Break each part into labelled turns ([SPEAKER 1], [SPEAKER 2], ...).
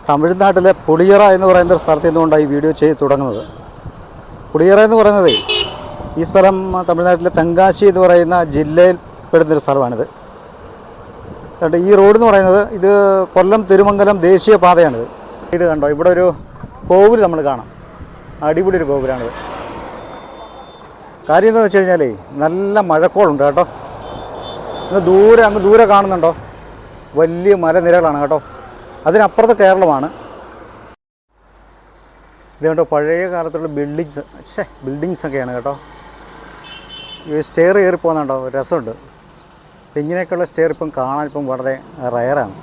[SPEAKER 1] തമിഴ്നാട്ടിലെ പുളിയറ എന്ന് പറയുന്ന ഒരു സ്ഥലത്ത് നിന്നുകൊണ്ടാണ് ഈ വീഡിയോ ചെയ്ത് തുടങ്ങുന്നത്. പുളിയറ എന്ന് പറയുന്നത് ഈ സ്ഥലം തമിഴ്നാട്ടിലെ തെങ്കാശി എന്ന് പറയുന്ന ജില്ലയിൽ പെടുന്നൊരു സ്ഥലമാണിത്. അതുകൊണ്ട് ഈ റോഡ് എന്ന് പറയുന്നത് ഇത് കൊല്ലം തിരുമംഗലം ദേശീയ പാതയാണിത്. ഇത് കണ്ടോ, ഇവിടെ ഒരു കോവിൽ നമ്മൾ കാണാം. അടിപൊളി ഒരു കോവിലാണിത്. കാര്യം എന്താണെന്ന് വെച്ച് കഴിഞ്ഞാൽ നല്ല മഴക്കോളുണ്ട് കേട്ടോ. അങ്ങ് ദൂരെ കാണുന്നുണ്ടോ, വലിയ മലനിരകളാണ് കേട്ടോ. അതിനപ്പുറത്ത് കേരളമാണ്. ഇത് കണ്ടോ, പഴയ കാലത്തുള്ള ബിൽഡിങ്സൊക്കെയാണ് കേട്ടോ. ഈ സ്റ്റെയർ കയറി പോകുന്നുണ്ടോ, രസമുണ്ട്. ഇങ്ങനെയൊക്കെയുള്ള സ്റ്റെയർ കാണാൻ വളരെ റയറാണ്.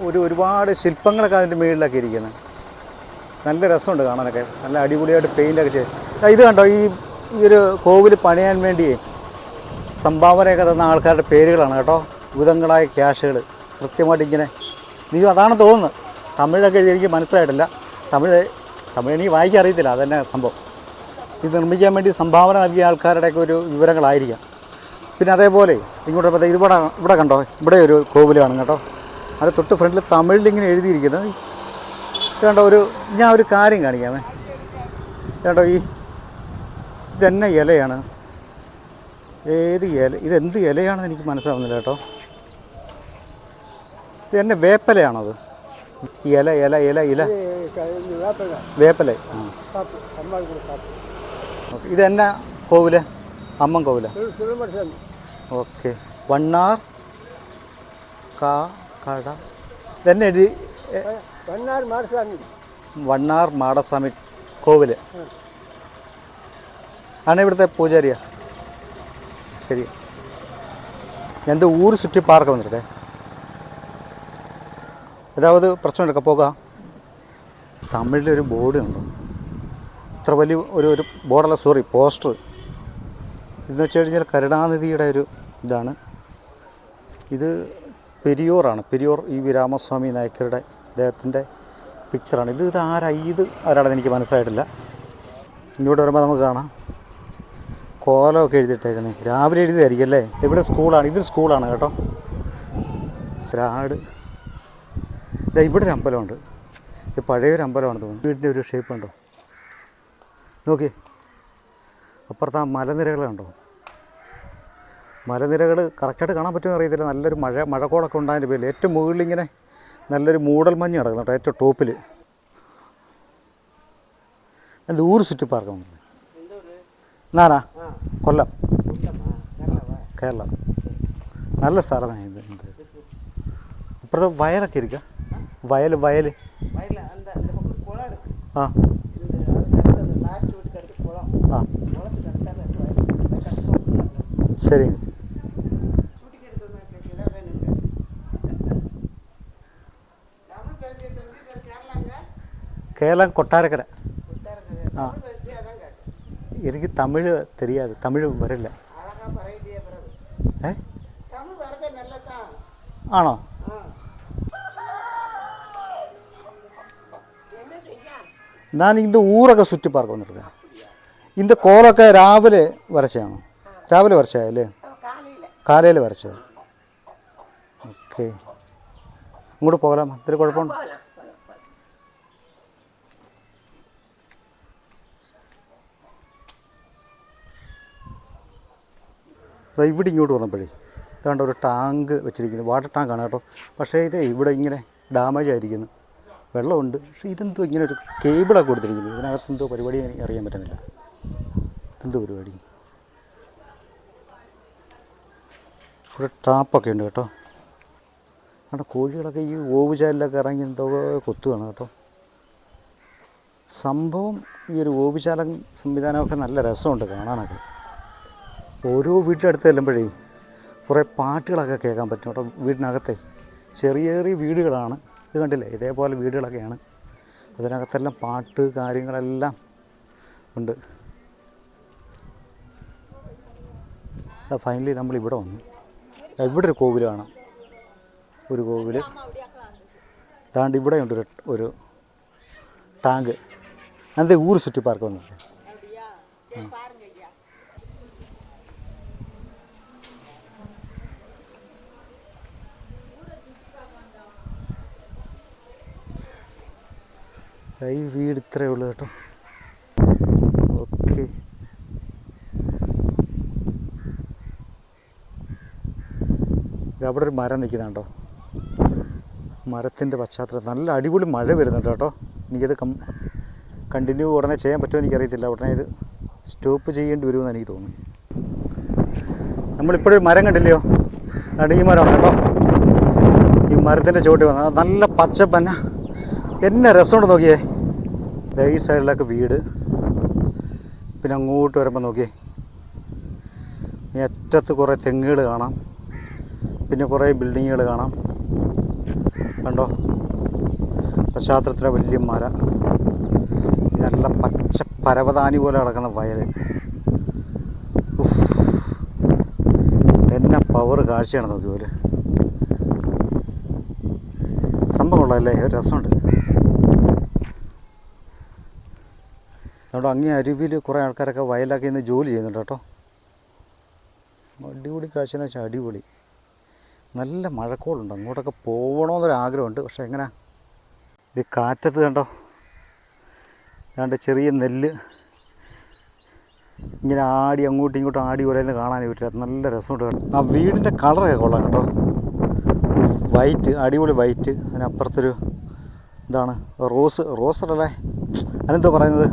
[SPEAKER 1] ഒരുപാട് ശില്പങ്ങളൊക്കെ അതിൻ്റെ മുകളിലൊക്കെ ഇരിക്കുന്നത്. നല്ല രസമുണ്ട് കാണാനൊക്കെ. നല്ല അടിപൊളിയായിട്ട് പെയിൻ്റൊക്കെ ചെയ്ത്. ഇത് കണ്ടോ, ഈ ഒരു കോവിൽ പണിയാൻ വേണ്ടി സംഭാവനയൊക്കെ തന്ന ആൾക്കാരുടെ പേരുകളാണ് കേട്ടോ. വിധങ്ങളായ ക്യാഷുകൾ കൃത്യമായിട്ട് ഇങ്ങനെ. അതാണെന്ന് തോന്നുന്നത്. തമിഴൊക്കെ എനിക്ക് മനസ്സിലായിട്ടില്ല. തമിഴ് എനിക്ക് വായിക്കാൻ അറിയത്തില്ല. അതന്നെ സംഭവം. ഇത് നിർമ്മിക്കാൻ വേണ്ടി സംഭാവന നൽകിയ ആൾക്കാരുടെയൊക്കെ ഒരു വിവരങ്ങളായിരിക്കാം. പിന്നെ അതേപോലെ ഇങ്ങോട്ട് ഇവിടെ കണ്ടോ, ഇവിടെ ഒരു കോവിലാണ് കേട്ടോ. അത് തൊട്ട് ഫ്രണ്ടിൽ തമിഴിലിങ്ങനെ എഴുതിയിരിക്കുന്നത്. ഇത് കണ്ടോ, ഞാൻ ഒരു കാര്യം കാണിക്കാമേ. കേട്ടോ, ഇതെന്നെ ഇലയാണ്. ഏത് ഇല, ഇതെന്ത് ഇലയാണെന്ന് എനിക്ക് മനസ്സിലാവുന്നില്ല കേട്ടോ. ഇത് തന്നെ വേപ്പലയാണത്? ഇല ഇല ഇല ഇല വേപ്പല. ഇത് എന്നാ കോവില്? അമ്മൻ കോവില. ഓക്കെ. വണ്ണാർ കട ഇതന്നെ എഴുതി. വണ്ണാർ മാടസ്വാമി കോവില് ആണ് ഇവിടുത്തെ പൂജാരിയാ. ശരി. എൻ്റെ ഊർ ചുറ്റി പാർക്ക് വന്നിട്ടേ. ഏതാവത് പ്രശ്നം എടുക്കാം, പോകാം. തമിഴിലൊരു ബോർഡ് ഉണ്ടോ, ഇത്ര വലിയ ഒരു ബോർഡല്ല, സോറി, പോസ്റ്റർ. ഇതെന്ന് വെച്ച് കഴിഞ്ഞാൽ കരുണാനിധിയുടെ ഒരു ഇതാണ്. ഇത് പെരിയോറാണ്. പെരിയോർ രാമസ്വാമി നായ്ക്കരുടെ അദ്ദേഹത്തിൻ്റെ പിക്ചറാണ്. ഇത് ആരാണെന്ന് എനിക്ക് മനസ്സിലായിട്ടില്ല. ഇങ്ങോട്ട് വരുമ്പോൾ നമുക്ക് കാണാം കോലമൊക്കെ എഴുതിയിട്ടേക്കുന്നത്. രാവിലെ എഴുതിയതായിരിക്കും അല്ലേ. ഇവിടെ സ്കൂളാണ്. ഇത് സ്കൂളാണ് കേട്ടോ. രാട്. ഇവിടെ ഒരു അമ്പലമുണ്ട്. ഇത് പഴയൊരു അമ്പലമാണ് തോന്നുന്നു. വീടിൻ്റെ ഒരു ഷേപ്പ് ഉണ്ടോ നോക്കി. അപ്പുറത്ത് ആ മലനിരകളുണ്ടോ, മലനിരകൾ കറക്റ്റായിട്ട് കാണാൻ പറ്റുമെന്ന് അറിയത്തില്ല. നല്ലൊരു മഴക്കോളൊക്കെ ഉണ്ടായതിൻ്റെ പേരിൽ ഏറ്റവും മുകളിലിങ്ങനെ നല്ലൊരു മൂടൽ മഞ്ഞ് കിടക്കുന്നു കേട്ടോ. ഏറ്റവും ടോപ്പിൽ ദൂര ചുറ്റി പാർക്ക് വന്നിട്ടുണ്ട്. ഞാനാ കൊല്ലം, കേരള. നല്ല സ്ഥലമാണ് ഇത്. അപ്പുറത്തെ വയലൊക്കെ ഇരിക്കുക. വയൽ ആ ആ ശരി. കേരളം കൊട്ടാരക്കര. ആ, എനിക്ക് തമിഴ് தெரியாது. തമിഴ് വരില്ല. ആണോ? ഞാൻ இந்த ஊரൊക്കെ சுற்றி பார்க்க வந்திருக்கேன். இந்த கோலൊക്കെ രാവിലെ വരച്ചതാണോ? രാവിലെ വരച്ചതല്ലേ? കാലയിൽ വരച്ചത്. ഓക്കെ. ഇങ്ങോട്ട് പോകലാം. ഇത്തിരി കുഴപ്പമുണ്ട്. ഇവിടെ ഇങ്ങോട്ട് വന്നപ്പോഴേ ഇതാണ്ട് ഒരു ടാങ്ക് വെച്ചിരിക്കുന്നത്. വാട്ടർ ടാങ്കാണ് കേട്ടോ. പക്ഷേ ഇവിടെ ഇങ്ങനെ ഡാമേജ് ആയിരിക്കുന്നു. വെള്ളമുണ്ട്. പക്ഷേ ഇതെന്തോ ഇങ്ങനെ ഒരു കേബിളൊക്കെ കൊടുത്തിരിക്കുന്നത്. ഇതിനകത്ത് എന്തോ പരിപാടി എനിക്ക് അറിയാൻ പറ്റുന്നില്ല. എന്തോ പരിപാടി. ഇവിടെ ട്രാപ്പൊക്കെ ഉണ്ട് കേട്ടോ. അവിടെ കോഴികളൊക്കെ ഈ ഓവുചാലിലൊക്കെ ഇറങ്ങി എന്തോ കൊത്തുകയാണ് കേട്ടോ. സംഭവം ഈ ഒരു ഓവുചാലം സംവിധാനമൊക്കെ നല്ല രസമുണ്ട് കാണാനൊക്കെ. ഓരോ വീട്ടിലടുത്ത് ചെല്ലുമ്പോഴേ കുറേ പാട്ടുകളൊക്കെ കേൾക്കാൻ പറ്റും കേട്ടോ. വീടിനകത്തെ ചെറിയ ചെറിയ വീടുകളാണ്. ഇത് കണ്ടില്ലേ, ഇതേപോലെ വീടുകളൊക്കെയാണ്. അതിനകത്തെല്ലാം പാട്ട് കാര്യങ്ങളെല്ലാം ഉണ്ട്. ഫൈനലി നമ്മളിവിടെ വന്നു. ഇവിടെ ഒരു കോവിൽ കാണാം. ഒരു കോവിൽ. താണ്ട് ഇവിടെയുണ്ട് ഒരു ടാങ്ക്. അതിൻ്റെ ഊർ ചുറ്റി പാർക്ക് വന്നിട്ട്. ഈ വീട് ഇത്രയേ ഉള്ളൂ കേട്ടോ. ഓക്കെ, അവിടെ ഒരു മരം നിൽക്കുന്നുണ്ടോ. മരത്തിൻ്റെ പശ്ചാത്തലം നല്ല അടിപൊളി മഴ വരുന്നുണ്ട് കേട്ടോ. എനിക്കത് കണ്ടിന്യൂ ഉടനെ ചെയ്യാൻ പറ്റുമോ എനിക്കറിയത്തില്ല. ഉടനെ ഇത് സ്റ്റോപ്പ് ചെയ്യേണ്ടി വരുമെന്ന് എനിക്ക് തോന്നുന്നു. നമ്മളിപ്പോഴൊരു മരം കണ്ടില്ലയോ, അതുകൊണ്ട് ഈ മരമാണ് കേട്ടോ. ഈ മരത്തിൻ്റെ ചുവട്ടിൽ വന്ന നല്ല പച്ചപ്പന്ന എന്നെ രസമുണ്ട് നോക്കിയേ. ഈ സൈഡിലൊക്കെ വീട്, പിന്നെ അങ്ങോട്ട് വരുമ്പോൾ നോക്കിയേ ഈ അറ്റത്ത് കുറേ തെങ്ങുകൾ കാണാം, പിന്നെ കുറേ ബിൽഡിങ്ങുകൾ കാണാം. കണ്ടോ, പശ്ചാത്തലത്തിലെ വലിയ മര, നല്ല പച്ച പരവതാനി പോലെ കിടക്കുന്ന വയൽ. എന്നെ പവർ കാഴ്ചയാണ് നോക്കി പോലെ. സംഭവം കൊള്ളാമല്ലേ, ഒരു രസമുണ്ട്. അതുകൊണ്ട് അങ്ങേ അരുവിൽ കുറേ ആൾക്കാരൊക്കെ വയലൊക്കെ ഇന്ന് ജോലി ചെയ്യുന്നുണ്ട് കേട്ടോ. അടിപൊളി കാഴ്ച എന്ന് വെച്ചാൽ അടിപൊളി. നല്ല മഴക്കോളുണ്ട്, അങ്ങോട്ടൊക്കെ പോകണമെന്നൊരാഗ്രഹമുണ്ട്. പക്ഷേ എങ്ങനെ ഇത് കാറ്റത്ത് കണ്ടോ, ഏതാണ്ട് ചെറിയ നെല്ല് ഇങ്ങനെ ആടി അങ്ങോട്ടും ഇങ്ങോട്ടും ആടി ഉരയുന്നത് കാണാൻ പറ്റില്ല. നല്ല രസമുണ്ട് കേട്ടോ. ആ വീടിൻ്റെ കളറൊക്കെ കൊള്ളാം കേട്ടോ. വൈറ്റ്, അടിപൊളി വൈറ്റ്. അതിനപ്പുറത്തൊരു എന്താണ് റോസല്ലേ, അതിനെന്തോ പറയുന്നത്,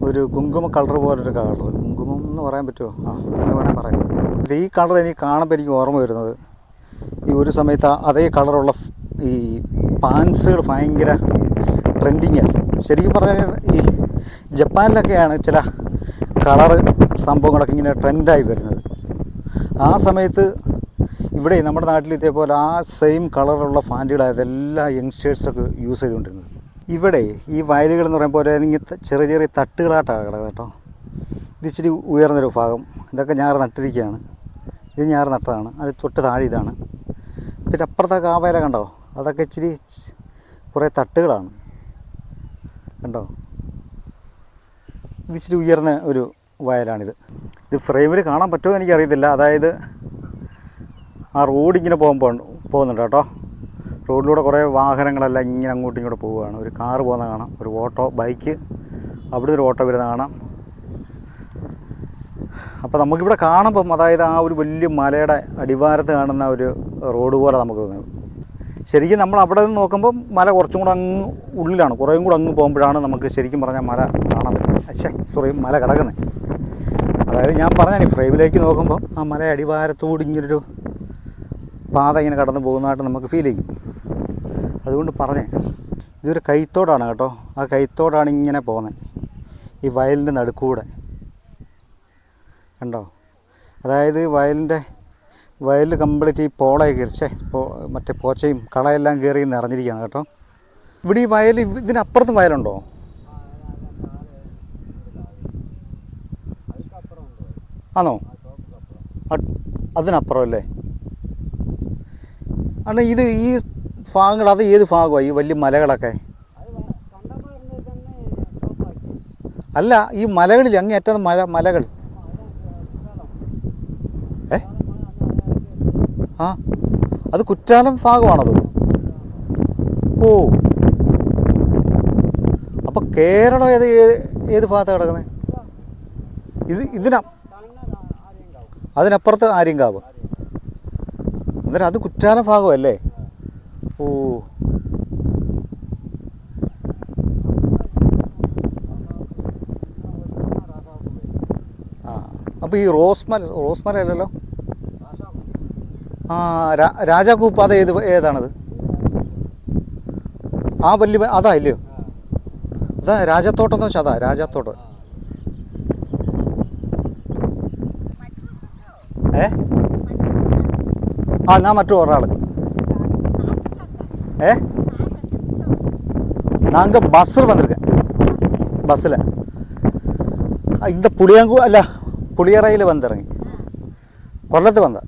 [SPEAKER 1] ഒരു കുങ്കുമ കളർ പോലൊരു കളർ. കുങ്കുമം എന്ന് പറയാൻ പറ്റുമോ? അങ്ങനെ വേണേൽ പറയാം. ഈ കളർ എനിക്ക് കാണുമ്പോൾ എനിക്ക് ഓർമ്മ വരുന്നത്, ഈ ഒരു സമയത്ത് അതേ കളറുള്ള ഈ പാൻസുകൾ ഭയങ്കര ട്രെൻഡിങ് ആയിരുന്നു. ശരിക്കും പറഞ്ഞാൽ ഈ ജപ്പാനിലൊക്കെയാണ് ചില കളറ് സംഭവങ്ങളൊക്കെ ഇങ്ങനെ ട്രെൻഡായി വരുന്നത്. ആ സമയത്ത് ഇവിടെ നമ്മുടെ നാട്ടിൽ ഇതേപോലെ ആ സെയിം കളറുള്ള ഫാൻറ്റുകളായിരുന്നു എല്ലാ യങ്സ്റ്റേഴ്സൊക്കെ യൂസ് ചെയ്തുകൊണ്ടിരുന്നത്. ഇവിടെ ഈ വയലുകൾ എന്ന് പറയുമ്പോൾ ഇങ്ങനത്തെ ചെറിയ ചെറിയ തട്ടുകളായിട്ടാണ് കിടക്കുന്നത് കേട്ടോ. ഇത് ഇച്ചിരി ഉയർന്നൊരു ഭാഗം. ഇതൊക്കെ ഞാറ് നട്ടിരിക്കുകയാണ്. ഇത് ഞാറ് നട്ടതാണ്. അത് തൊട്ട് താഴെ ഇതാണ്. പിന്നെ അപ്പുറത്തൊക്കെ ആ വയല കണ്ടോ, അതൊക്കെ ഇച്ചിരി കുറേ തട്ടുകളാണ് കണ്ടോ. ഇത് ഇച്ചിരി ഉയർന്ന ഒരു വയലാണിത്. ഇത് ഫ്രെയിമിൽ കാണാൻ പറ്റുമോ എനിക്കറിയത്തില്ല. അതായത് ആ റോഡിങ്ങനെ പോകുന്നുണ്ട് കേട്ടോ. റോഡിലൂടെ കുറേ വാഹനങ്ങളെല്ലാം ഇങ്ങനെ അങ്ങോട്ടും ഇങ്ങോട്ട് പോവുകയാണ്. ഒരു കാറ് പോകുന്ന കാണാം, ഒരു ഓട്ടോ, ബൈക്ക്, അവിടെ ഒരു ഓട്ടോ വരുന്ന കാണാം. അപ്പോൾ നമുക്കിവിടെ കാണുമ്പം അതായത് ആ ഒരു വലിയ മലയുടെ അടിവാരത്ത് കാണുന്ന ഒരു റോഡ് പോലെ നമുക്ക് തോന്നുന്നത്. ശരിക്കും നമ്മൾ അവിടെ നിന്ന് നോക്കുമ്പം മല കുറച്ചും കൂടെ അങ്ങ് ഉള്ളിലാണ്. കുറേയും കൂടെ അങ്ങ് പോകുമ്പോഴാണ് നമുക്ക് ശരിക്കും പറഞ്ഞാൽ മല കാണാൻ പറ്റുന്നത്. മല കിടക്കുന്നത്. അതായത് ഞാൻ പറഞ്ഞാൽ ഈ ഫ്രെയിമിലേക്ക് നോക്കുമ്പോൾ ആ മല അടിവാരത്തോട് ഇങ്ങനൊരു പാത ഇങ്ങനെ കടന്നു പോകുന്നതായിട്ട് നമുക്ക് ഫീൽ ചെയ്യും. അതുകൊണ്ട് പറഞ്ഞേ, ഇതൊരു കൈത്തോടാണ് കേട്ടോ. ആ കൈത്തോടാണ് ഇങ്ങനെ പോകുന്നത് ഈ വയലിൻ്റെ നടുക്കൂടെ കണ്ടോ. അതായത് വയലിൽ കംപ്ലീറ്റ് ഈ പോളയൊക്കെ മറ്റേ പോച്ചയും കളയെല്ലാം കയറി നിറഞ്ഞിരിക്കുകയാണ് കേട്ടോ. ഇവിടെ ഈ വയൽ, ഇതിനപ്പുറത്തും വയലുണ്ടോ? ആണോ? അതിനപ്പുറം അല്ലേ? ആണ് ഇത് ഈ ഭാഗങ്ങൾ. അത് ഏത് ഭാഗമാണ് ഈ വലിയ മലകളൊക്കെ? അല്ല, ഈ മലകളിൽ അങ്ങേയറ്റം മലകൾ. അത് കുറ്റാലം ഭാഗമാണത്. ഓ, അപ്പോൾ കേരളം ഏത് ഭാഗത്താണ് കിടക്കുന്നത്? അതിനപ്പുറത്ത് ആര്യങ്കാവ്. അന്നേരം അത് കുറ്റാലം ഭാഗമല്ലേ? ഓ, അപ്പോൾ ഈ റോസ്മല അല്ലല്ലോ. രാജാക്കൂപ്പ് അത് ഏതാണത്? ആ വലിയ അതാ ഇല്ലയോ? അതാ രാജത്തോട്ടം എന്ന് വെച്ചാൽ. അതാ രാജത്തോട്ടം. ഞാൻ മറ്റു ഒരാൾ நாங்கள் பஸ்ஸில் வந்திருக்கேன். பஸ்ஸில் இந்த പുളിയറയിൽ വന്നിറങ്ങി. കൊല്ലത്ത് വന്ന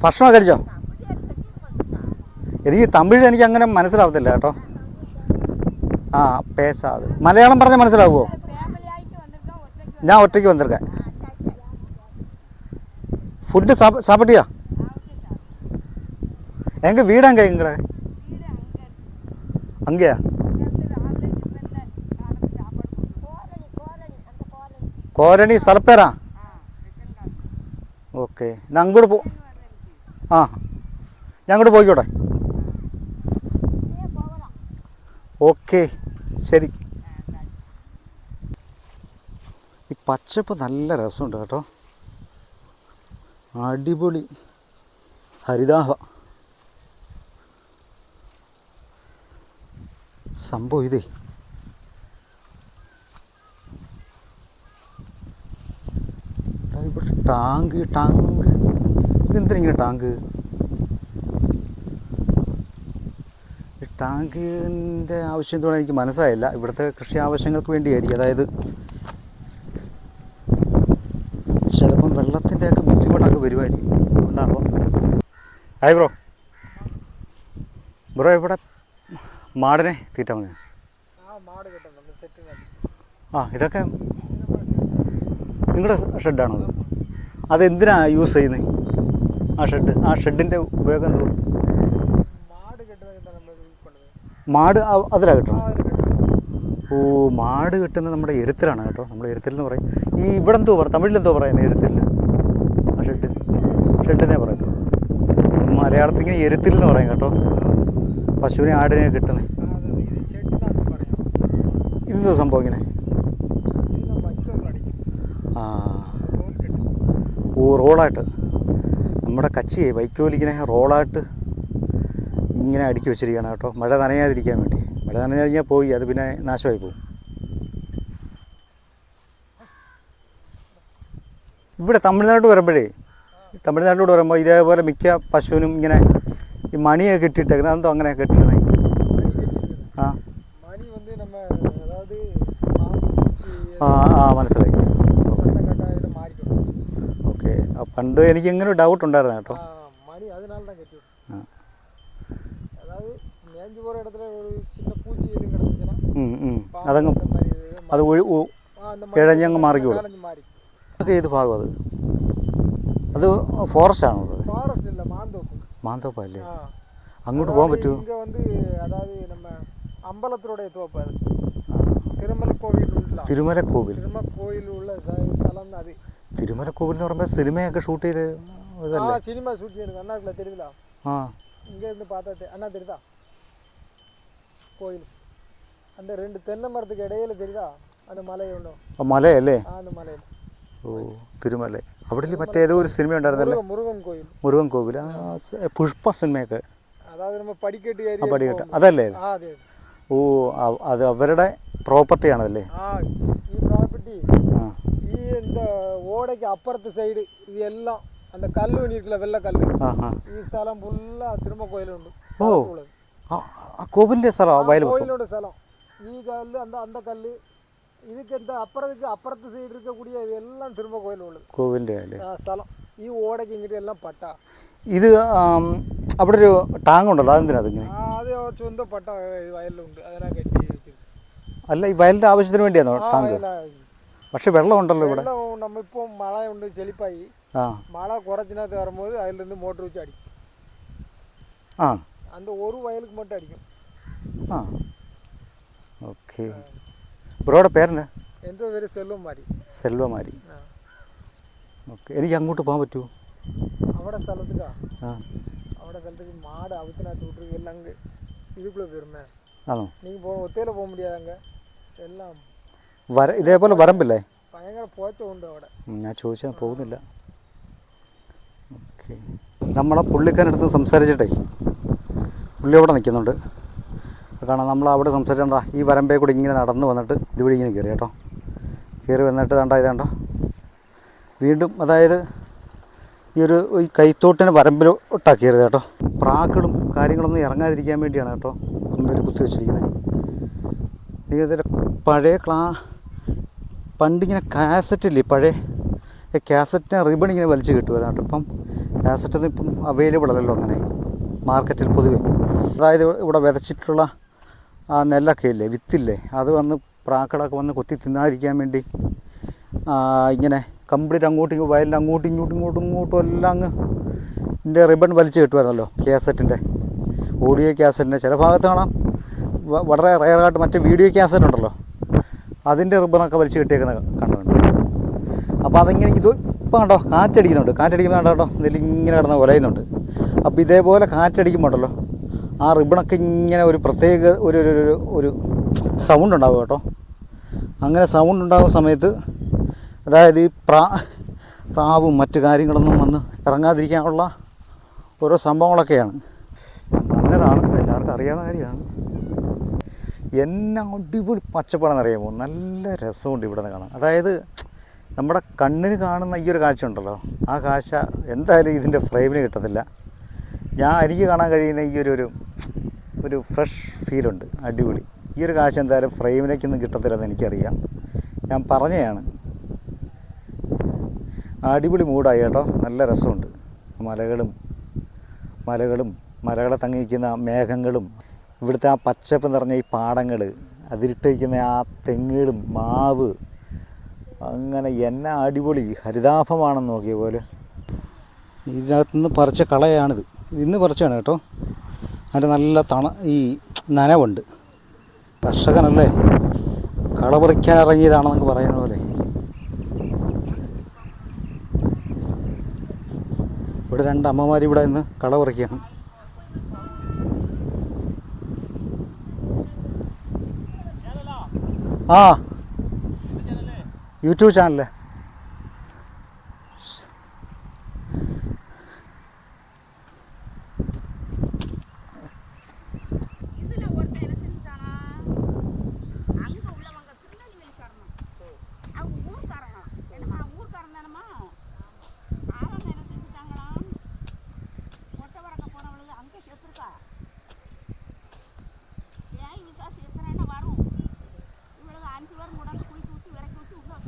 [SPEAKER 1] ഭക്ഷണം കഴിച്ചോ? എനിക്ക് തമിഴ് അങ്ങനെ മനസ്സിലാവത്തില്ല കേട്ടോ. പേശാത് മലയാളം പറഞ്ഞാൽ മനസ്സിലാവുമോ? ഞാൻ ഒറ്റയ്ക്ക് വന്നിരിക്കാൻ. ഫുഡ് சாப்பிட்டியா? எங்கே வீடாங்க எங்களை? அங்கேயா? കോരണി സ്ഥലപ്പേരാ? ഓക്കെ, ഞാൻ അങ്ങോട്ട് ആ ഞാൻ അങ്ങോട്ട് പോയിക്കോട്ടെ. ഓക്കെ ശരി. ഈ പച്ചപ്പ് നല്ല രസമുണ്ട് കേട്ടോ, അടിപൊളി ഹരിതാഭ സംഭവം. ഇതേ ഇവിടെ ടാങ്ക് ഇതെന്തിനിങ്ങനെ ടാങ്ക്? ഈ ടാങ്കിൻ്റെ ആവശ്യം എന്തുകൊണ്ടാണ് എനിക്ക് മനസ്സിലായില്ല. ഇവിടുത്തെ കൃഷി ആവശ്യങ്ങൾക്ക് വേണ്ടിയായിരിക്കും. അതായത് ചിലപ്പം വെള്ളത്തിൻ്റെയൊക്കെ ബുദ്ധിമുട്ടൊക്കെ വരുമായിരിക്കും. ഉണ്ടാകുമ്പോൾ ഹായ് ബ്രോ ഇവിടെ മാടിനെ തീറ്റ മതി. ആ ഇതൊക്കെ നിങ്ങളുടെ ഷെഡാണോ? അതെന്തിനാണ് യൂസ് ചെയ്യുന്നത് ആ ഷെഡിൻ്റെ ഉപയോഗം എന്തോ? മാട് അതിലാണ് കിട്ടണം. ഓ, മാട് കിട്ടുന്നത് നമ്മുടെ എരുത്തിലാണ് കേട്ടോ. നമ്മുടെ എരുത്തിലെന്ന് പറയും. ഈ ഇവിടെ എന്തോ പറയും, തമിഴിലെന്തോ പറയുന്നത് എരുത്തിൽ? ആ ഷെഡിനെ പറയുന്നത്. മലയാളത്തിൽ ഇങ്ങനെ എരുത്തിലെന്ന് പറയും കേട്ടോ, പശുവിനെ ആടിനെ കിട്ടുന്നത്. ഇതെന്തോ സംഭവം ഇങ്ങനെ? ആ ഓ, റോളായിട്ട് നമ്മുടെ കച്ചിയെ വൈക്കോലിങ്ങനെ റോളായിട്ട് ഇങ്ങനെ അടുക്കി വെച്ചിരിക്കുകയാണ് കേട്ടോ, മഴ നനയാതിരിക്കാൻ വേണ്ടി. മഴ നനഞ്ഞു കഴിഞ്ഞാൽ പോയി, അത് പിന്നെ നാശമായി പോകും. ഇവിടെ തമിഴ്നാട്ടിൽ വരുമ്പോൾ ഇതേപോലെ മിക്ക പശുവിനും ഇങ്ങനെ ഈ മണിയൊക്കെ ഇട്ടിട്ടേക്കുന്നത്. അതെന്തോ അങ്ങനെ കെട്ടിരുന്നത്? ആ ആ മനസ്സിലായി. ഓക്കെ, പണ്ട് എനിക്ക് ഇങ്ങനെ ഒരു ഡൗട്ട് ഉണ്ടായിരുന്നു കേട്ടോ. അതങ്ങ് അത് കിഴഞ്ഞങ്ങ് മാറിക്കോളും. അതൊക്കെ ഏത് ഭാഗം അത് ഫോറസ്റ്റ് ആണോ? മാന്തോപ്പല്ലേ? അങ്ങോട്ട് പോകാൻ പറ്റുമോ? തിരുമലക്കോവിൽ എന്ന് പറയുമ്പോൾ സിനിമയൊക്കെ ഷൂട്ട് ചെയ്ത് ഇതല്ലേ? ആ
[SPEAKER 2] கோயில் அந்த ரெண்டு தென்னை மரத்துக்கு இடையில தெரியுதா அந்த மலை உண்டോ?
[SPEAKER 1] മലയല്ലേ?
[SPEAKER 2] அந்த മലയിൽ.
[SPEAKER 1] ഓ, തിരുമല. അവിടെ മറ്റേതോ ഒരു സിനിമ ഉണ്ടായിരുന്നല്ലേ? മുരുകൻ കോവിൽ. പുഷ്പ സിനിമയൊക്കെ.
[SPEAKER 2] അതായത് നമ്മൾ പടിക്കെട്ട്
[SPEAKER 1] അതല്ലേ? ഓ, അത് അവരുടെ പ്രോപ്പർട്ടിയാണല്ലേ?
[SPEAKER 2] ഈ പ്രോപ്പർട്ടി ഈ എന്താ ഓടയ്ക്ക് അപ്പുറത്തെ സൈഡ് ഇതെല്ലാം அந்த கல் பண்ணிருக்கல வெள்ளை கல், ഈ സ്ഥലം ഫുള്ള് തിരുമ കോയിലുണ്ട്.
[SPEAKER 1] ഓ, കോവിലിൻ്റെ സ്ഥലം?
[SPEAKER 2] கோயிலோட സ്ഥലം ഈ കല്ല് அந்த കല്ല് இதுக்கு இந்த അപ്പുറത്തെ സൈഡ് இருக்கக்கூடிய ഇതെല്ലാം തിരുമ കോയിലുള്ളത്.
[SPEAKER 1] കോവിലിൻ്റെ
[SPEAKER 2] സ്ഥലം ഈ ഓടയ്ക്ക് ഇങ്ങോട്ട് എല്ലാം പട്ട.
[SPEAKER 1] ഇത് അവിടെ ഒരു ടാങ്ക് ഉണ്ടല്ലോ, അതെന്തിനാ അതിങ്ങനെ?
[SPEAKER 2] അത് സ്വന്തം പട്ട വയലിലുണ്ട്, അതിനാ കെട്ടി വെച്ചിട്ട്.
[SPEAKER 1] അല്ല, ഈ വയലിൻ്റെ ആവശ്യത്തിന് വേണ്ടിയാണോ ടാങ്ക്? പക്ഷെ വെള്ളം ഉണ്ടല്ലോ ഇവിടെ.
[SPEAKER 2] നമ്മളിപ്പോൾ മഴയുണ്ട്, ചെളിപ്പായി. മഴ കുറച്ചിനകത്ത് വരുമ്പോൾ അതിൽ നിന്ന് മോട്ടർ വെച്ച് അടിക്കും. அந்த ஒரு வயலுக்கு மட்டும் அடிக்கும்.
[SPEAKER 1] ആ ഓക്കെ. ബ്രോയുടെ പേരെന്നാ?
[SPEAKER 2] എൻ്റെ പേര്
[SPEAKER 1] സെൽവമാരി. ഓക്കെ, എനിക്ക് അങ്ങോട്ട് പോകാൻ പറ്റുമോ?
[SPEAKER 2] അവിടെ സ്ഥലത്തേക്കാ? അവിടെ സ്ഥലത്തേക്ക് மாடு அவுத்தினകത്ത് விட்டுருக்கு எல்லாம் அங்கே இதுக்குள்ளே போயிருமே.
[SPEAKER 1] ആണോ?
[SPEAKER 2] நீங்கள் ஒத்தையில் போக முடியாது அங்கே എല്ലാം
[SPEAKER 1] ഇതേപോലെ വരമ്പില്ലേ?
[SPEAKER 2] ഭയങ്കര പോച്ചമുണ്ട് അവിടെ.
[SPEAKER 1] ഞാൻ ചോദിച്ചാൽ പോകുന്നില്ല. ഓക്കെ, നമ്മളെ പുള്ളിക്കാരടുത്ത് സംസാരിച്ചിട്ടേ പുള്ളി അവിടെ നിൽക്കുന്നുണ്ട്. കാരണം നമ്മൾ അവിടെ സംസാരിച്ചണ്ട ഈ വരമ്പേ കൂടി ഇങ്ങനെ നടന്ന് വന്നിട്ട് ഇതുവഴി ഇങ്ങനെ കയറി കേട്ടോ. കയറി വന്നിട്ട് ഇതേണ്ട വീണ്ടും, അതായത് ഈ കൈത്തോട്ടിന് വരമ്പിലോട്ടാണ് കയറിയത് കേട്ടോ. പ്രാക്കളും കാര്യങ്ങളൊന്നും ഇറങ്ങാതിരിക്കാൻ വേണ്ടിയാണ് കേട്ടോ നമ്മളൊരു കുത്തി വെച്ചിരിക്കുന്നത്. എനിക്കതിൽ പഴയ പണ്ടിങ്ങനെ കാസറ്റില്ലേ, പഴയ കാസറ്റിനെ റിബൺ ഇങ്ങനെ വലിച്ച് കിട്ടുമായിരുന്നു കേട്ടോ. ഇപ്പം കാസറ്റൊന്നും ഇപ്പം അവൈലബിൾ അല്ലല്ലോ അങ്ങനെ മാർക്കറ്റിൽ പൊതുവേ. അതായത് ഇവിടെ വിതച്ചിട്ടുള്ള ആ നെല്ലൊക്കെ ഇല്ലേ, വിത്തില്ലേ, അത് വന്ന് പ്രാക്കളൊക്കെ വന്ന് കൊത്തി തിന്നാതിരിക്കാൻ വേണ്ടി ഇങ്ങനെ കംപ്ലീറ്റ് വയലിൻ്റെ അങ്ങോട്ടും എല്ലാം അങ്ങ് റിബൺ വലിച്ച് കിട്ടുമായിരുന്നല്ലോ കാസറ്റിൻ്റെ, ഓഡിയോ കാസറ്റിൻ്റെ. ചില ഭാഗത്ത് കാണാം വളരെ റയറായിട്ട് മറ്റേ വീഡിയോ ക്യാസറ്റ് ഉണ്ടല്ലോ അതിൻ്റെ റിബണൊക്കെ വലിച്ച് കിട്ടിയേക്കുന്നത് കണ്ടിട്ടുണ്ട്. അപ്പോൾ അതിങ്ങനെ ഇത് ഇപ്പോൾ കണ്ടോ കാറ്റടിക്കുന്നുണ്ട്. കാറ്റടിക്കുമ്പോൾ കണ്ടോ നെല്ലിങ്ങനെ കിടന്ന് ഉലയുന്നുണ്ട്. അപ്പോൾ ഇതേപോലെ കാറ്റടിക്കുമ്പോൾ ഉണ്ടല്ലോ ആ റിബണൊക്കെ ഇങ്ങനെ ഒരു പ്രത്യേക ഒരു ഒരു സൗണ്ട് ഉണ്ടാവും കേട്ടോ. അങ്ങനെ സൗണ്ട് ഉണ്ടാകുന്ന സമയത്ത് അതായത് ഈ പ്രാവും മറ്റു കാര്യങ്ങളൊന്നും വന്ന് ഇറങ്ങാതിരിക്കാനുള്ള ഓരോ സംഭവങ്ങളൊക്കെയാണ്. പറഞ്ഞതാണ്, എല്ലാവർക്കും അറിയാവുന്ന കാര്യമാണ്. എന്നെ അടിപൊളി പച്ചപ്പാണെന്നറിയാമോ, നല്ല രസമുണ്ട് ഇവിടെ നിന്ന് കാണാൻ. അതായത് നമ്മുടെ കണ്ണിന് കാണുന്ന ഈ ഒരു കാഴ്ച ഉണ്ടല്ലോ, ആ കാഴ്ച എന്തായാലും ഇതിൻ്റെ ഫ്രെയിമിന് കിട്ടത്തില്ല. എനിക്ക് കാണാൻ കഴിയുന്ന ഈ ഒരു ഫ്രഷ് ഫീലുണ്ട്, അടിപൊളി. ഈ ഒരു കാഴ്ച എന്തായാലും ഫ്രെയിമിലേക്കൊന്നും കിട്ടത്തില്ലെന്ന് എനിക്കറിയാം. ഞാൻ പറഞ്ഞതാണ്. അടിപൊളി മൂടായി കേട്ടോ, നല്ല രസമുണ്ട്. മലകളെ തങ്ങി നിൽക്കുന്ന മേഘങ്ങളും ഇവിടുത്തെ ആ പച്ചപ്പ് നിറഞ്ഞ ഈ പാടങ്ങൾ, അതിരിട്ടിരിക്കുന്ന ആ തെങ്ങുകളും മാവ്, അങ്ങനെ എന്നെ അടിപൊളി ഹരിതാഭമാണെന്ന് നോക്കിയ പോലെ. ഇതിനകത്തുനിന്ന് പറിച്ച കളയാണിത്. ഇന്ന് പറിച്ചാണ് കേട്ടോ. അതിൻ്റെ നല്ല ഈ നനവുണ്ട്. കർഷകനല്ലേ, കള പറിക്കാൻ ഇറങ്ങിയതാണെന്നൊക്കെ പറയുന്ന പോലെ. ഇവിടെ 2 അമ്മമാർ ഇവിടെ നിന്ന് കള പറിക്കുകയാണ്. ആ യൂട്യൂബ് ചാനലേ.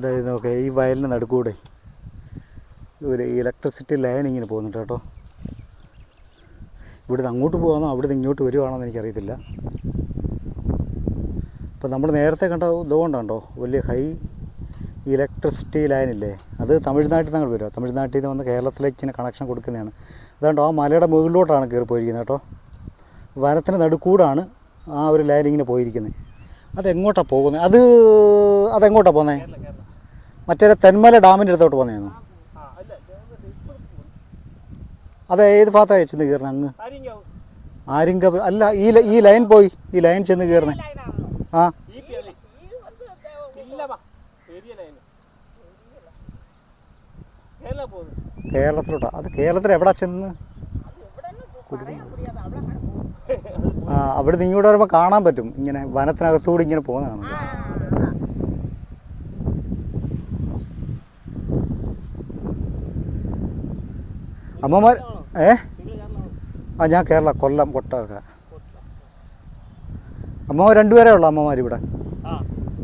[SPEAKER 1] അതായത് നോക്കെ ഈ വയലിന് നടുക്കൂടെ ഒരു ഇലക്ട്രിസിറ്റി ലൈൻ ഇങ്ങനെ പോകുന്നുണ്ട് കേട്ടോ. ഇവിടുന്ന് അങ്ങോട്ട് പോകാമെന്നോ അവിടുന്ന് ഇങ്ങോട്ട് വരുവാണോ എന്ന് എനിക്കറിയത്തില്ല. അപ്പോൾ നമ്മൾ നേരത്തെ കണ്ട ഇതുകൊണ്ടുണ്ടോ വലിയ ഹൈ ഇലക്ട്രിസിറ്റി ലൈനില്ലേ, അത് തമിഴ്നാട്ടിൽ നിന്ന് വരുമോ. തമിഴ്നാട്ടിൽ നിന്ന് വന്ന് കേരളത്തിലേക്ക് ഇങ്ങനെ കണക്ഷൻ കൊടുക്കുന്നതാണ്. അതുകൊണ്ട് ആ മലയുടെ മുകളിലോട്ടാണ് കയറി പോയിരിക്കുന്നത് കേട്ടോ. വനത്തിന് നടുക്കൂടാണ് ആ ഒരു ലൈൻ ഇങ്ങനെ പോയിരിക്കുന്നത്. അതെങ്ങോട്ടാണ് പോകുന്നത്? അതെങ്ങോട്ടാണ് പോകുന്നത്? മറ്റേ തെന്മല ഡാമിൻ്റെ അടുത്തോട്ട് പോകുന്നതാണോ? അത് ഏത് ഭാഗത്താണ് ചെന്ന് കയറുന്നത്? അങ്ങ് ആര്യങ്കാവ് അല്ല, ഈ ലൈൻ പോയി, ഈ ലൈൻ ചെന്ന് കയറുന്നത്. ആ കേരളത്തിലോട്ടാ. അത് കേരളത്തിൽ എവിടെ ചെന്ന് അവിടെ നിന്ന് ഇങ്ങോട്ട് വരുമ്പോൾ കാണാൻ പറ്റും, ഇങ്ങനെ വനത്തിനകത്തൂടെ ഇങ്ങനെ പോകുന്നതാണ്. അമ്മമാർ ഞാൻ കേരള, കൊല്ലം കൊട്ടാരക്ക. അമ്മമാർ 2 പേരേ ഉള്ളൂ അമ്മമാർ ഇവിടെ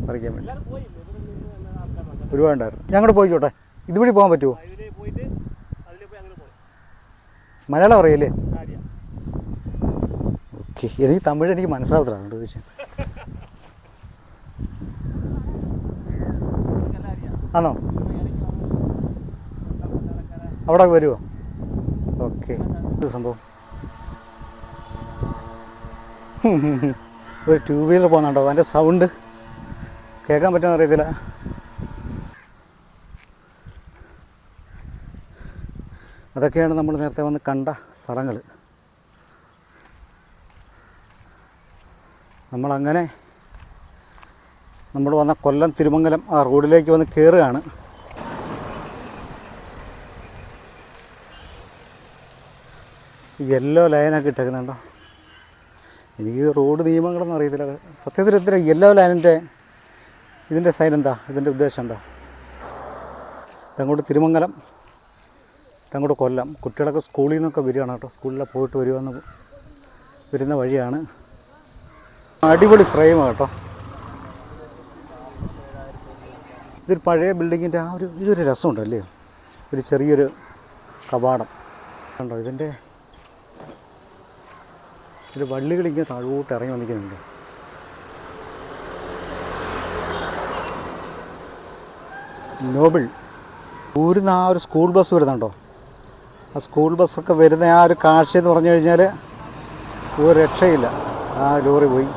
[SPEAKER 1] പറിക്കാൻ വേണ്ടി. ഒരുപാടുണ്ടായിരുന്നു. ഞങ്ങോട്ട് പോയിക്കോട്ടെ, ഇതുവഴി പോകാൻ പറ്റുമോ? മലയാളം അറിയില്ലേ? ഓക്കെ, എനിക്ക് തമിഴ് എനിക്ക് മനസ്സിലാവത്തില്ല, അതുകൊണ്ട് ചോദിച്ചാൽ. ആണോ? അവിടെ വരുമോ? ഓക്കെ. ഒരു സംഭവം ഒരു 2 വീലർ പോകുന്നുണ്ടോ, അതിൻ്റെ സൗണ്ട് കേൾക്കാൻ പറ്റുമെന്ന് അറിയത്തില്ല. അതൊക്കെയാണ് നമ്മൾ നേരത്തെ വന്ന് കണ്ട സ്ഥലങ്ങൾ. നമ്മളങ്ങനെ നമ്മൾ വന്ന കൊല്ലം തിരുമംഗലം ആ റോഡിലേക്ക് വന്ന് കയറുകയാണ്. യെല്ലോ ലൈനൊക്കെ ഇട്ടേക്കുന്നുണ്ടോ? എനിക്ക് റോഡ് നിയമങ്ങളൊന്നും അറിയത്തില്ല സത്യത്തിൽ. എന്തിനാ യെല്ലോ ലൈനിൻ്റെ ഇതിൻ്റെ സൈൻ എന്താ? ഇതിൻ്റെ ഉദ്ദേശം എന്താ? ഇതങ്ങോട്ട് തിരുമംഗലം, ഇതങ്ങോട്ട് കൊല്ലം. കുട്ടികളൊക്കെ സ്കൂളിൽ നിന്നൊക്കെ വരികയാണ് കേട്ടോ. സ്കൂളിൽ പോയിട്ട് വരുന്ന വഴിയാണ്. അടിപൊളി ഫ്രെയിമാണ് കേട്ടോ. ഇതൊരു പഴയ ബിൽഡിങ്ങിൻ്റെ ഇതൊരു രസമുണ്ടല്ലേ, ഒരു ചെറിയൊരു കവാടം കണ്ടോ. ഇതിൻ്റെ ഒരു വള്ളികളിങ്ങനെ താഴോട്ട് ഇറങ്ങി വന്നിരിക്കുന്നുണ്ട്. നോബിൾ ഊരുന്ന ആ ഒരു സ്കൂൾ ബസ് വരുന്നുണ്ടോ? ആ സ്കൂൾ ബസ്സൊക്കെ വരുന്ന ആ ഒരു കാഴ്ച എന്ന് പറഞ്ഞു കഴിഞ്ഞാൽ ഒരു രക്ഷയില്ല. ആ ലോറി പോയി.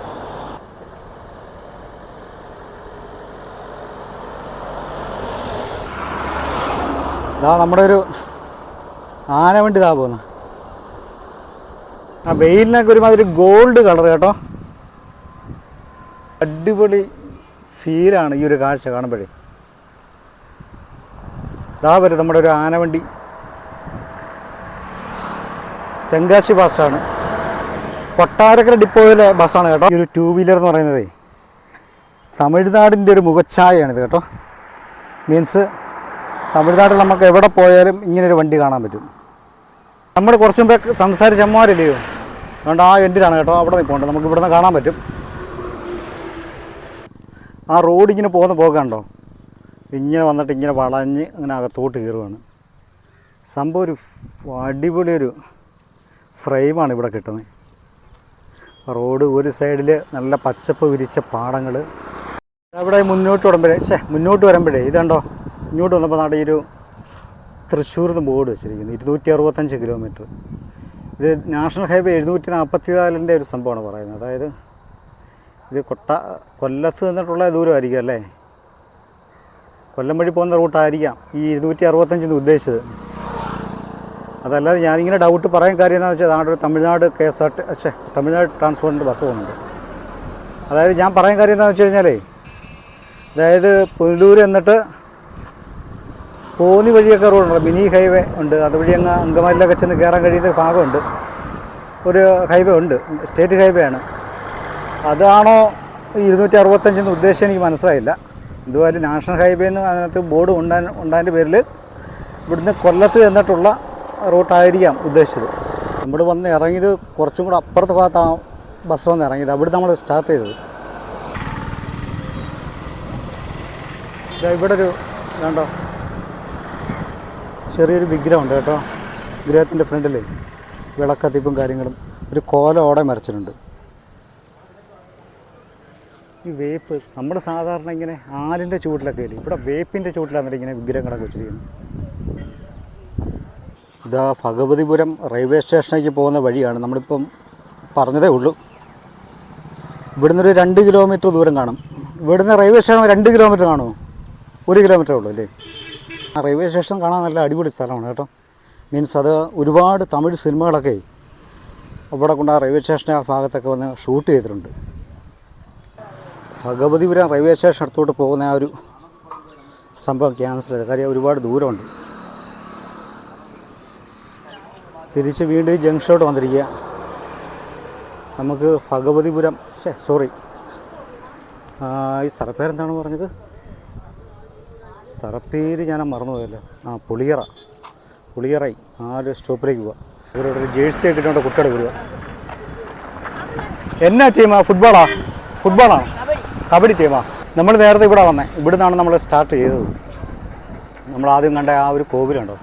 [SPEAKER 1] ഇതാ നമ്മുടെ ഒരു ആനവണ്ടി ഇതാ പോകുന്നത്. ആ വെയിലിനൊക്കെ ഒരുമാതിരി ഗോൾഡ് കളർ കേട്ടോ. അടിപൊളി ഫീലാണ് ഈ ഒരു കാഴ്ച കാണുമ്പോഴേ. ഇതാ വരും നമ്മുടെ ഒരു ആനവണ്ടി. തെങ്കാശി ബസ്സാണ്, കൊട്ടാരക്കര ഡിപ്പോയിലെ ബസ്സാണ് കേട്ടോ. ഈ ഒരു 2 വീലർ എന്ന് പറയുന്നത് തമിഴ്നാടിൻ്റെ ഒരു മുഖച്ഛായയാണിത് കേട്ടോ. മീൻസ് തമിഴ്നാട്ടിൽ നമുക്ക് എവിടെ പോയാലും ഇങ്ങനൊരു വണ്ടി കാണാൻ പറ്റും. നമ്മൾ കുറച്ച് മുമ്പേ സംസാരിച്ച അമ്മമാരില്ലയോ, അതുകൊണ്ട് ആ എൻഡിലാണ് കേട്ടോ. അവിടെ നിൽപ്പുണ്ട്, നമുക്ക് ഇവിടുന്ന് കാണാൻ പറ്റും. ആ റോഡ് ഇങ്ങനെ പോകണ്ടോ, ഇങ്ങനെ വന്നിട്ട് ഇങ്ങനെ വളഞ്ഞ് അങ്ങനെ അകത്തോട്ട് കയറുകയാണ്. സംഭവം ഒരു അടിപൊളി ഒരു ഫ്രെയിമാണ് ഇവിടെ കിട്ടുന്നത്. റോഡ് ഒരു സൈഡിൽ നല്ല പച്ചപ്പ് വിരിച്ച പാടങ്ങൾ. അവിടെ മുന്നോട്ട് വരുമ്പോഴേ ഇതുണ്ടോ, ഇങ്ങോട്ട് വന്നപ്പോൾ നാട്ടിൽ ഒരു തൃശ്ശൂരിൽ നിന്ന് ബോർഡ് വെച്ചിരിക്കുന്നു 265 കിലോമീറ്റർ. ഇത് നാഷണൽ ഹൈവേ 744 ഒരു സംഭവമാണ് പറയുന്നത്. അതായത് ഇത് കൊല്ലത്ത് നിന്നിട്ടുള്ള ദൂരമായിരിക്കും അല്ലേ, കൊല്ലം വഴി പോകുന്ന റൂട്ടായിരിക്കാം ഈ 265 ഉദ്ദേശിച്ചത്. അതല്ലാതെ ഞാനിങ്ങനെ ഡൗട്ട് പറയാൻ കാര്യം എന്താണെന്ന് വെച്ചാൽ നാടൊരു തമിഴ്നാട് തമിഴ്നാട് ട്രാൻസ്പോർട്ടിൻ്റെ ബസ് പോകുന്നുണ്ട്. അതായത് ഞാൻ പറയാൻ കാര്യം എന്താണെന്ന് വെച്ച് കഴിഞ്ഞാലേ, അതായത് പുനലൂർ എന്നിട്ട് കോന്നി വഴിയൊക്കെ റോഡുണ്ട്, മിനി ഹൈവേ ഉണ്ട്. അതുവഴി അങ്ങ് അങ്കമാലിയിലൊക്കെ ചെന്ന് കയറാൻ കഴിയുന്നൊരു ഭാഗമുണ്ട്, ഒരു ഹൈവേ ഉണ്ട്, സ്റ്റേറ്റ് ഹൈവേ ആണ്. അതാണോ 265 ഉദ്ദേശം എനിക്ക് മനസ്സിലായില്ല. ഇതുപോലെ നാഷണൽ ഹൈവേ എന്ന് അതിനകത്ത് ബോർഡ് ഉണ്ടായതിൻ്റെ പേരിൽ ഇവിടുന്ന് കൊല്ലത്ത് ചെന്നിട്ടുള്ള റൂട്ടായിരിക്കാം ഉദ്ദേശിച്ചത്. നമ്മൾ വന്ന് ഇറങ്ങിയത് കുറച്ചും കൂടെ അപ്പുറത്തെ ഭാഗത്താണ് ബസ് വന്ന് ഇറങ്ങിയത്, അവിടെ നമ്മൾ സ്റ്റാർട്ട് ചെയ്തത്. ഇവിടെ ഒരു കണ്ടോ ചെറിയൊരു വിഗ്രഹമുണ്ട് കേട്ടോ. വിഗ്രഹത്തിൻ്റെ ഫ്രണ്ടിൽ വിളക്കത്തിപ്പും കാര്യങ്ങളും, ഒരു കോലോടെ മരച്ചിട്ടുണ്ട്. ഈ വേപ്പ് നമ്മൾ സാധാരണ ഇങ്ങനെ ആലിൻ്റെ ചൂട്ടിലൊക്കെ ഇല്ലേ, ഇവിടെ വേപ്പിൻ്റെ ചൂട്ടിലാണ് ഇങ്ങനെ വിഗ്രഹങ്ങളൊക്കെ വെച്ചിരിക്കുന്നത്. ഇതാ ഭഗവതിപുരം റെയിൽവേ സ്റ്റേഷനിലേക്ക് പോകുന്ന വഴിയാണ്, നമ്മളിപ്പം പറഞ്ഞതേ ഉള്ളൂ. ഇവിടുന്നൊരു 2 കിലോമീറ്റർ ദൂരം കാണും. ഇവിടുന്ന് റെയിൽവേ സ്റ്റേഷൻ 2 കിലോമീറ്റർ കാണുമോ? 1 കിലോമീറ്ററേ ഉള്ളൂ അല്ലേ. ആ റെയിൽവേ സ്റ്റേഷൻ കാണാൻ നല്ല അടിപൊളി സ്ഥലമാണ് കേട്ടോ. മീൻസ് അത് ഒരുപാട് തമിഴ് സിനിമകളൊക്കെ അവിടെ കൊണ്ട് ആ റെയിൽവേ സ്റ്റേഷൻ്റെ ആ ഭാഗത്തൊക്കെ വന്ന് ഷൂട്ട് ചെയ്തിട്ടുണ്ട്. ഭഗവതിപുരം റെയിൽവേ സ്റ്റേഷൻ അടുത്തോട്ട് പോകുന്ന ആ ഒരു സംഭവം ക്യാൻസൽ ചെയ്തത്, കാര്യം ഒരുപാട് ദൂരമുണ്ട്. തിരിച്ച് വീണ്ടും ഈ ജംഗ്ഷനോട്ട് വന്നിരിക്കുക. നമുക്ക് ഭഗവതിപുരം ഈ സ്ഥലപ്പേരെന്താണ് പറഞ്ഞത്? സ്ഥലപ്പേര് ഞാൻ മറന്നുപോയല്ലോ. പുളിയറൈ ആ ഒരു സ്റ്റോപ്പിലേക്ക് പോവുക. ഇവരോട് ഒരു ജേഴ്സി ഒക്കെ ഇട്ടുകൊണ്ട് കുട്ടിയോടെ വരിക. എന്നാ ടീമാ? ഫുട്ബോളാണോ? കബഡി ടീമാ. നമ്മൾ നേരത്തെ ഇവിടെ വന്നേ, ഇവിടെ നിന്നാണ് നമ്മൾ സ്റ്റാർട്ട് ചെയ്തത്. നമ്മൾ ആദ്യം കണ്ട ആ ഒരു കോവിലുണ്ടോ,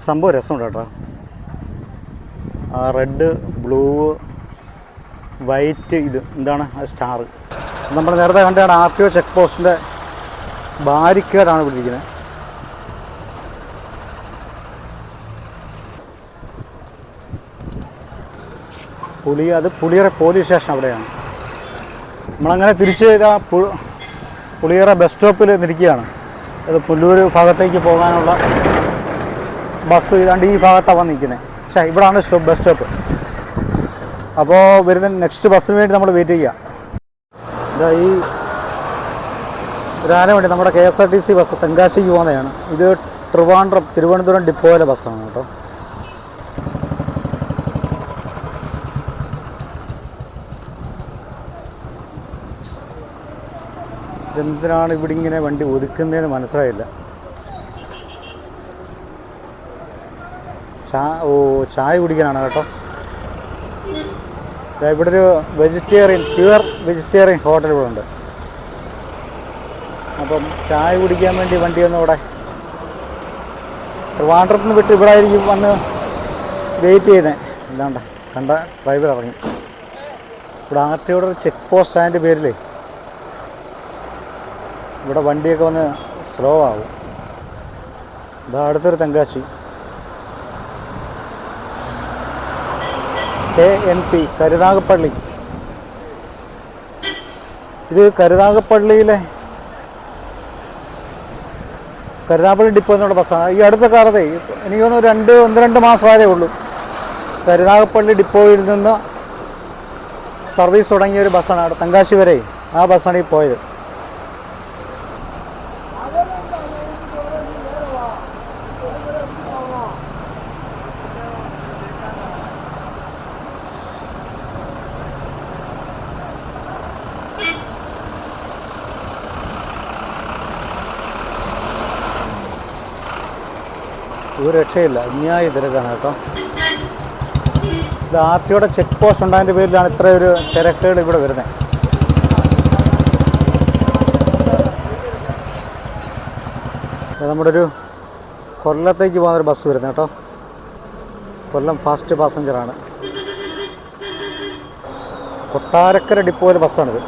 [SPEAKER 1] സംഭവം രസമുണ്ട് കേട്ടോ. ആ റെഡ്, ബ്ലൂ, വൈറ്റ്, ഇത് എന്താണ് ആ സ്റ്റാർ. നമ്മൾ നേരത്തെ കണ്ടാണ് RTO ചെക്ക് പോസ്റ്റിൻ്റെ ബാരിക്കേഡാണ് ഇവിടെ ഇരിക്കുന്നത്. പുളിയറ പോലീസ് സ്റ്റേഷൻ അവിടെയാണ്. നമ്മളങ്ങനെ തിരിച്ച് പുളിയറ ബസ് സ്റ്റോപ്പിൽ നിൽക്കുകയാണ്. അത് പുല്ലൂർ ഭാഗത്തേക്ക് പോകാനുള്ള ബസ് കണ്ട് ഈ ഭാഗത്താണ് വന്ന് നിൽക്കുന്നത്. ഇവിടാണ് ബസ് സ്റ്റോപ്പ്. അപ്പോൾ വരുന്ന നെക്സ്റ്റ് ബസ്സിന് വേണ്ടി നമ്മൾ വെയിറ്റ് ചെയ്യുക. ഇതാ ഈ വേണ്ടി നമ്മുടെ KSRTC ബസ് തെങ്കാശിക്ക് പോകുന്നതാണ്. ഇത് തിരുവനന്തപുരം ഡിപ്പോയിലെ ബസ്സാണ് കേട്ടോ. ഇതെന്തിനാണ് ഇവിടെ ഇങ്ങനെ വണ്ടി ഒതുക്കുന്നതെന്ന് മനസ്സിലായില്ല. ചായ കുടിക്കാനാണ് കേട്ടോ. ഇവിടെ ഒരു പ്യുവർ വെജിറ്റേറിയൻ ഹോട്ടൽ ഇവിടെ ഉണ്ട്. അപ്പം ചായ കുടിക്കാൻ വേണ്ടി വണ്ടി ഒന്ന് ഇവിടെ ട്രിവാൻഡ്രത്ത് നിന്ന് വിട്ട് ഇവിടെ ആയിരിക്കും വന്ന് വെയിറ്റ് ചെയ്യുന്നത്. എന്താണ്ട കണ്ട ഡ്രൈവർ ഇറങ്ങി. ഇവിടെ RTOയുടെ ഒരു ചെക്ക് പോസ്റ്റ് അതിൻ്റെ പേരിലേ ഇവിടെ വണ്ടിയൊക്കെ വന്ന് സ്ലോ ആവും. ഇതാ അടുത്തൊരു തെങ്കാശി KNP കരുനാഗപ്പള്ളി. ഇത് കരുനാഗപ്പള്ളിയിലെ കരുനാഗപ്പള്ളി ഡിപ്പോ എന്നുള്ള ബസ്സാണ്. ഈ അടുത്ത കാലത്തെ എനിക്ക് തോന്നുന്നു 1-2 മാസമായതേ ഉള്ളൂ കരുനാഗപ്പള്ളി ഡിപ്പോയിൽ നിന്ന് സർവീസ് തുടങ്ങിയ ഒരു ബസ്സാണ്. അവിടെ തെങ്കാശി വരെ ആ ബസ്സാണ് ഈ പോയത്. ഒരു രക്ഷയില്ല, അന്യായ തിരക്കാണ് കേട്ടോ. ഇത് RTOയുടെ ചെക്ക് പോസ്റ്റ് ഉണ്ടായതിൻ്റെ പേരിലാണ് ഇത്രയൊരു തിരക്കുകൾ ഇവിടെ വരുന്നത്. നമ്മുടെ ഒരു കൊല്ലത്തേക്ക് പോകുന്നൊരു ബസ് വരുന്നത് കേട്ടോ. കൊല്ലം ഫാസ്റ്റ് പാസഞ്ചറാണ്. കൊട്ടാരക്കര ഡിപ്പോയിലെ ബസ്സാണിത്.